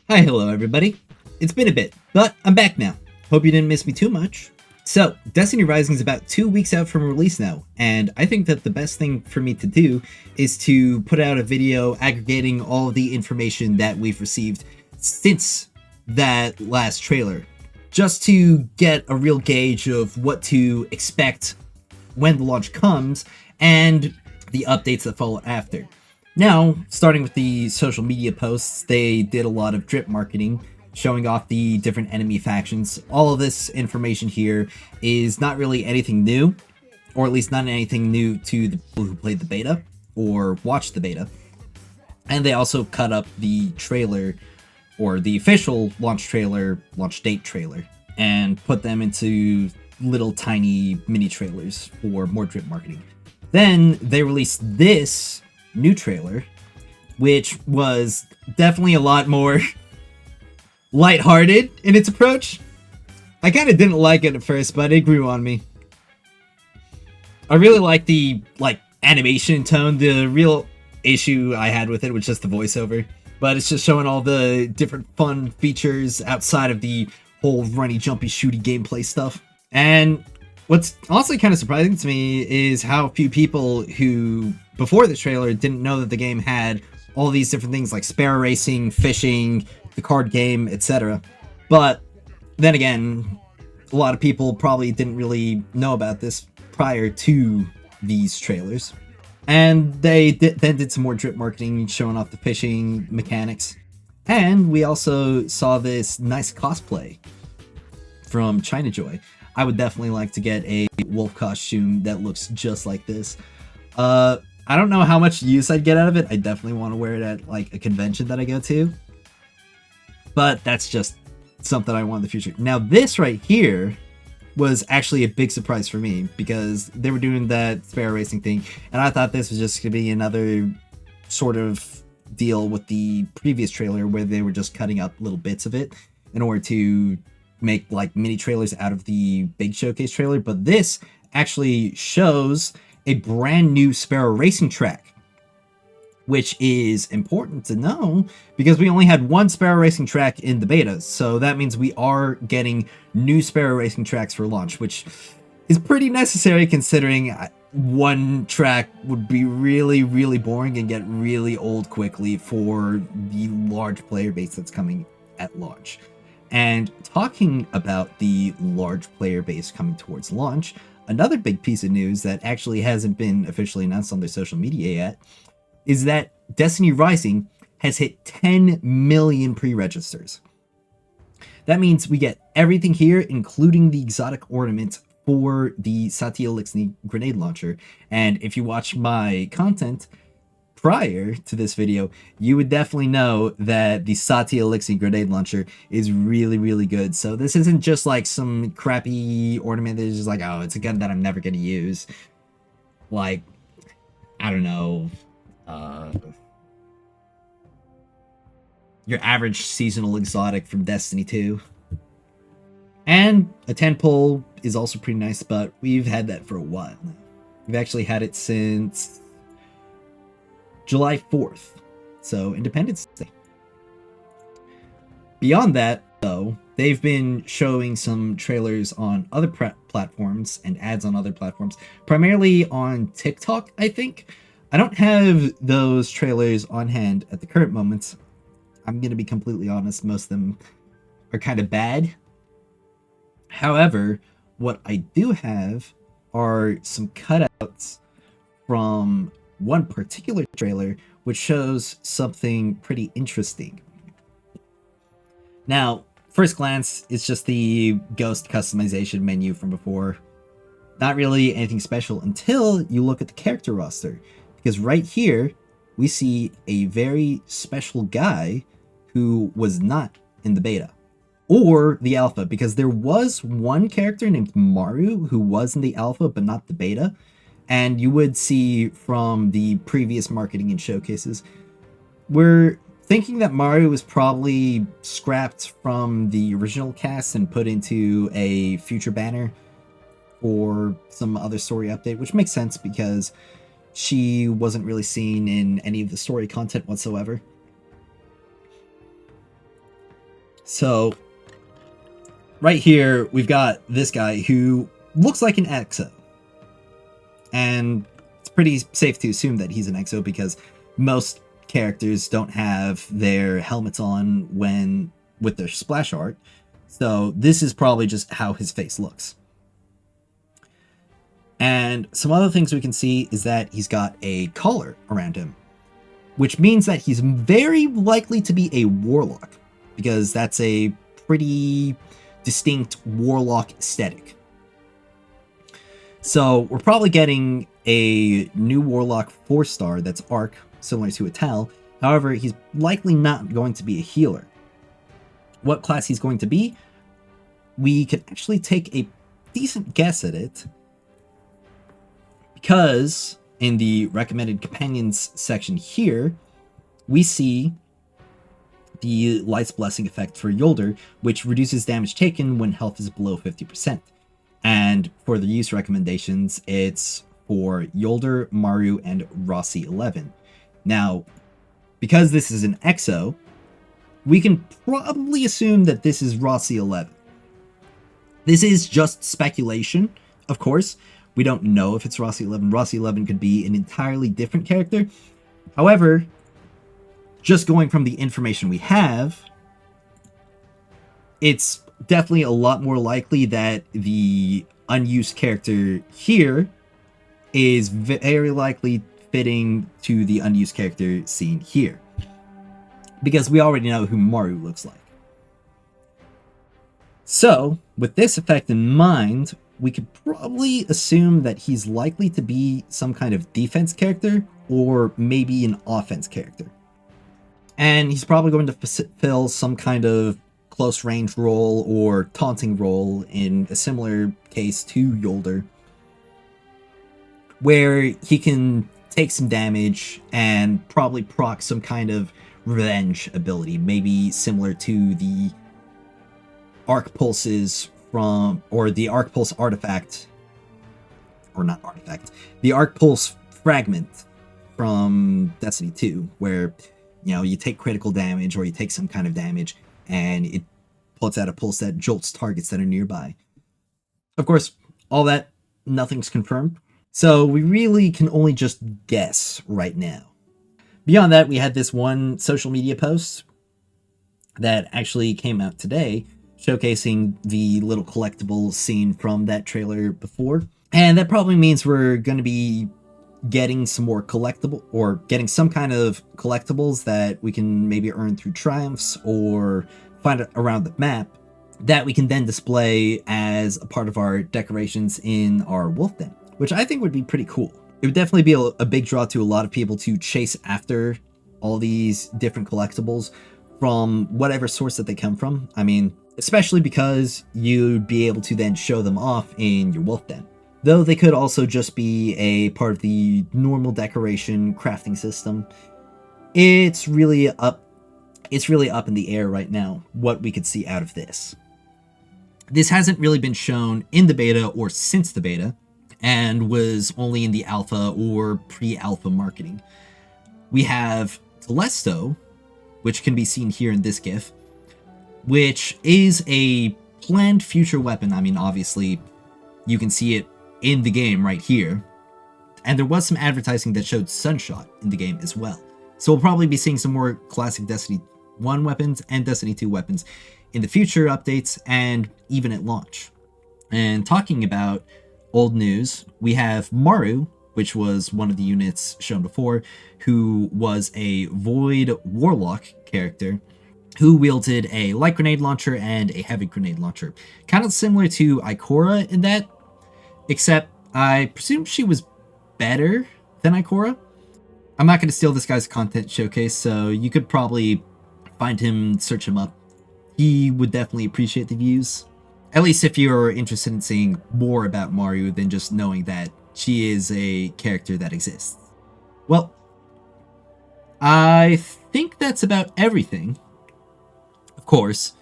Hi, hello everybody. It's been a bit, but I'm back now. Hope you didn't miss me too much. So, Destiny Rising is about 2 weeks out from release now, and I think that the best thing for me to do is to put out a video aggregating all of the information that we've received since that last trailer, just to get a real gauge of what to expect when the launch comes and the updates that follow after. Now, starting with the social media posts, they did a lot of drip marketing, showing off the different enemy factions. All of this information here is not really anything new, or at least not anything new to the people who played the beta or watched the beta. And they also cut up the trailer, or the official launch trailer, launch date trailer, and put them into little tiny mini trailers for more drip marketing. Then they released this new trailer, which was definitely a lot more lighthearted in its approach. I kind of didn't like it at first, but it grew on me. I really like the animation tone. The real issue I had with it was just the voiceover, but it's just showing all the different fun features outside of the whole runny, jumpy, shooty gameplay stuff. And what's also kind of surprising to me is how few people who, before the trailer, didn't know that the game had all these different things like sparrow racing, fishing, the card game, etc. But then again, a lot of people probably didn't really know about this prior to these trailers. And they then did some more drip marketing showing off the fishing mechanics. And we also saw this nice cosplay from China Joy. I would definitely like to get a wolf costume that looks just like this. I don't know how much use I'd get out of it. I definitely want to wear it at like a convention that I go to. But that's just something I want in the future. Now this right here was actually a big surprise for me because they were doing that sparrow racing thing, and I thought this was just going to be another sort of deal with the previous trailer where they were just cutting up little bits of it in order to make like mini trailers out of the big showcase trailer. But this actually shows a brand new sparrow racing track, which is important to know because we only had one sparrow racing track in the beta. So that means we are getting new sparrow racing tracks for launch, which is pretty necessary considering one track would be really, really boring and get really old quickly for the large player base that's coming at launch. And talking about the large player base coming towards launch, another big piece of news that actually hasn't been officially announced on their social media yet is that Destiny Rising has hit 10 million pre-registers. That means we get everything here, including the exotic ornament for the Satya Elixir grenade launcher. And if you watch my content prior to this video, you would definitely know that the Satya Elixir grenade launcher is really, really good. So this isn't just like some crappy ornament that is just like, oh, it's a gun that I'm never going to use. Like, I don't know, your average seasonal exotic from Destiny 2. And a 10-pole is also pretty nice, but we've had that for a while now. We've actually had it since July 4th, so Independence Day. Beyond that, though, they've been showing some trailers on other platforms and ads on other platforms, primarily on TikTok, I think. I don't have those trailers on hand at the current moment. I'm going to be completely honest, most of them are kind of bad. However, what I do have are some cutouts from one particular trailer which shows something pretty interesting. Now, first glance, it's just the ghost customization menu from before. Not really anything special until you look at the character roster, because right here we see a very special guy who was not in the beta or the alpha, because there was one character named Maru who was in the alpha but not the beta. And you would see from the previous marketing and showcases, we're thinking that Maru was probably scrapped from the original cast and put into a future banner or some other story update, which makes sense because she wasn't really seen in any of the story content whatsoever. So, right here, we've got this guy who looks like an EXO. And it's pretty safe to assume that he's an EXO because most characters don't have their helmets on when with their splash art. So this is probably just how his face looks. And some other things we can see is that he's got a collar around him, which means that he's very likely to be a warlock, because that's a pretty distinct warlock aesthetic. So we're probably getting a new warlock 4-star that's arc, similar to a Tal. However, he's likely not going to be a healer. What class he's going to be, we can actually take a decent guess at it, because in the recommended companions section here, we see the Light's Blessing effect for Yolder, which reduces damage taken when health is below 50%. And for the use recommendations, it's for Yolder, Maru, and Rossi 11. Now, because this is an EXO, we can probably assume that this is Rossi 11. This is just speculation, of course. We don't know if it's Rossi 11. Rossi 11 could be an entirely different character. However, just going from the information we have, it's definitely a lot more likely that the unused character here is very likely fitting to the unused character seen here, because we already know who Maru looks like. So, with this effect in mind, we could probably assume that he's likely to be some kind of defense character, or maybe an offense character. And he's probably going to fill some kind of close range role or taunting role in a similar case to Yolder, where he can take some damage and probably proc some kind of revenge ability, maybe similar to the arc pulses from, or the arc pulse artifact, or not artifact, the arc pulse fragment from Destiny 2, where, you know, you take critical damage or you take some kind of damage and it puts out a pulse that jolts targets that are nearby. Of course, all that, nothing's confirmed, so we really can only just guess right now. Beyond that, we had this one social media post that actually came out today, showcasing the little collectible scene from that trailer before. And that probably means we're going to be getting some more collectible, or getting some kind of collectibles that we can maybe earn through triumphs or find around the map, that we can then display as a part of our decorations in our wolf den, which I think would be pretty cool. It would definitely be a big draw to a lot of people to chase after all these different collectibles from whatever source that they come from. I mean, especially because you'd be able to then show them off in your wolf den. Though they could also just be a part of the normal decoration crafting system. It's really up in the air right now what we could see out of this. This hasn't really been shown in the beta or since the beta, and was only in the alpha or pre-alpha marketing. We have Telesto, which can be seen here in this GIF, which is a planned future weapon. I mean, obviously, you can see it in the game right here. And there was some advertising that showed Sunshot in the game as well. So we'll probably be seeing some more classic Destiny 1 weapons and Destiny 2 weapons in the future updates and even at launch. And talking about old news, we have Maru, which was one of the units shown before, who was a Void Warlock character who wielded a light grenade launcher and a heavy grenade launcher. Kind of similar to Ikora in that, except I presume she was better than Ikora. I'm not going to steal this guy's content showcase, so you could probably find him, search him up. He would definitely appreciate the views. At least if you're interested in seeing more about Maru than just knowing that she is a character that exists. Well, I think that's about everything. Of course,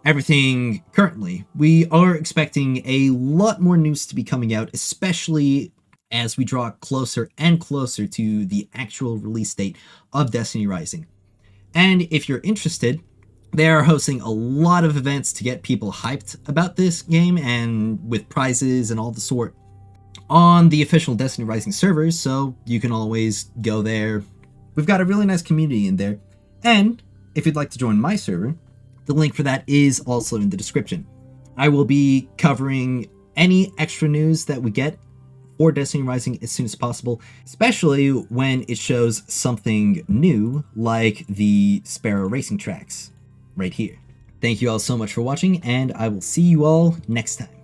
everything currently. We are expecting a lot more news to be coming out, especially as we draw closer and closer to the actual release date of Destiny Rising. And if you're interested, They are hosting a lot of events to get people hyped about this game, and with prizes and all the sort on the official Destiny Rising servers, so you can always go there. We've got a really nice community in there. And if you'd like to join my server, the link for that is also in the description. I will be covering any extra news that we get for Destiny Rising as soon as possible, especially when it shows something new like the Sparrow Racing tracks right here. Thank you all so much for watching, and I will see you all next time.